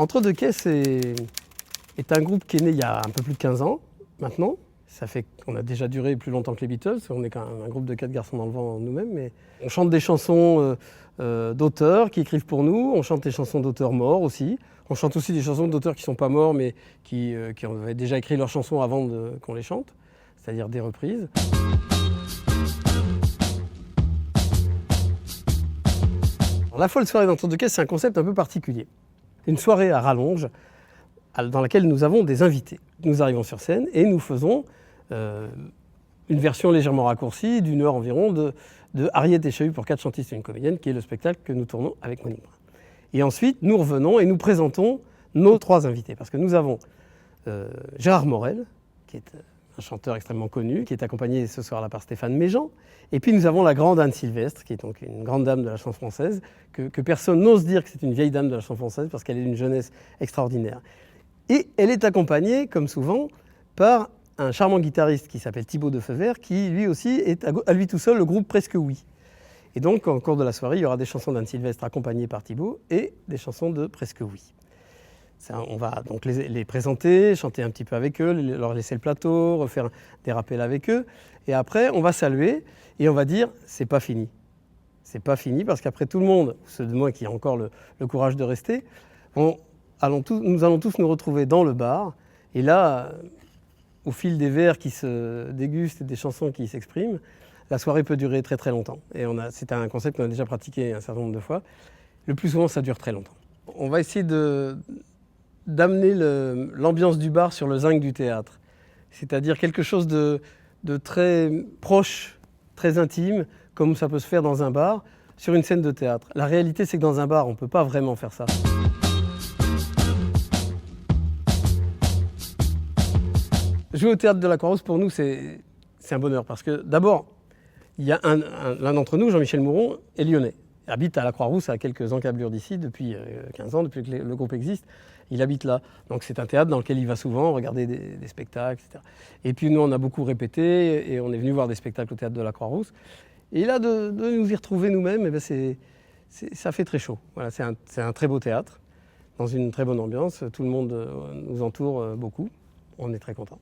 Entre deux caisses est un groupe qui est né il y a un peu plus de 15 ans maintenant. Ça fait qu'on a déjà duré plus longtemps que les Beatles. On est quand même un groupe de 4 garçons dans le vent nous-mêmes. Mais on chante des chansons d'auteurs qui écrivent pour nous. On chante des chansons d'auteurs morts aussi. On chante aussi des chansons d'auteurs qui ne sont pas morts mais qui avaient déjà écrit leurs chansons avant qu'on les chante, c'est-à-dire des reprises. Alors, la folle soirée d'entre deux caisses, c'est un concept un peu particulier. Une soirée à rallonge dans laquelle nous avons des invités. Nous arrivons sur scène et nous faisons une version légèrement raccourcie d'une heure environ de Harriet et Chahut pour 4 chantistes et une comédienne, qui est le spectacle que nous tournons avec Monique Brun. Et ensuite, nous revenons et nous présentons nos 3 invités. Parce que nous avons Gérard Morel, qui est un chanteur extrêmement connu, qui est accompagné ce soir-là par Stéphane Méjean. Et puis nous avons la grande Anne Sylvestre, qui est donc une grande dame de la chanson française, que personne n'ose dire que c'est une vieille dame de la chanson française, parce qu'elle est d'une jeunesse extraordinaire. Et elle est accompagnée, comme souvent, par un charmant guitariste qui s'appelle Thibaut de Feuvert, qui lui aussi est à lui tout seul le groupe Presque Oui. Et donc, en cours de la soirée, il y aura des chansons d'Anne Sylvestre accompagnées par Thibaut et des chansons de Presque Oui. On va donc les présenter, chanter un petit peu avec eux, leur laisser le plateau, refaire des rappels avec eux. Et après, on va saluer et on va dire « c'est pas fini ». C'est pas fini parce qu'après tout le monde, ceux de moi qui ont encore le courage de rester, nous allons tous nous retrouver dans le bar. Et là, au fil des verres qui se dégustent et des chansons qui s'expriment, la soirée peut durer très très longtemps. Et c'est un concept qu'on a déjà pratiqué un certain nombre de fois. Le plus souvent, ça dure très longtemps. On va essayer d'amener l'ambiance du bar sur le zinc du théâtre. C'est-à-dire quelque chose de très proche, très intime, comme ça peut se faire dans un bar, sur une scène de théâtre. La réalité, c'est que dans un bar, on ne peut pas vraiment faire ça. Jouer au théâtre de la Croix-Rousse, pour nous, c'est un bonheur. Parce que d'abord, il y a l'un d'entre nous, Jean-Michel Mouron, est lyonnais. Il habite à la Croix-Rousse, à quelques encablures d'ici, depuis 15 ans, depuis que le groupe existe. Il habite là. Donc c'est un théâtre dans lequel il va souvent regarder des spectacles, etc. Et puis nous, on a beaucoup répété et on est venu voir des spectacles au théâtre de la Croix-Rousse. Et là, de nous y retrouver nous-mêmes, eh bien, ça fait très chaud. Voilà, c'est un très beau théâtre, dans une très bonne ambiance. Tout le monde nous entoure beaucoup. On est très contents.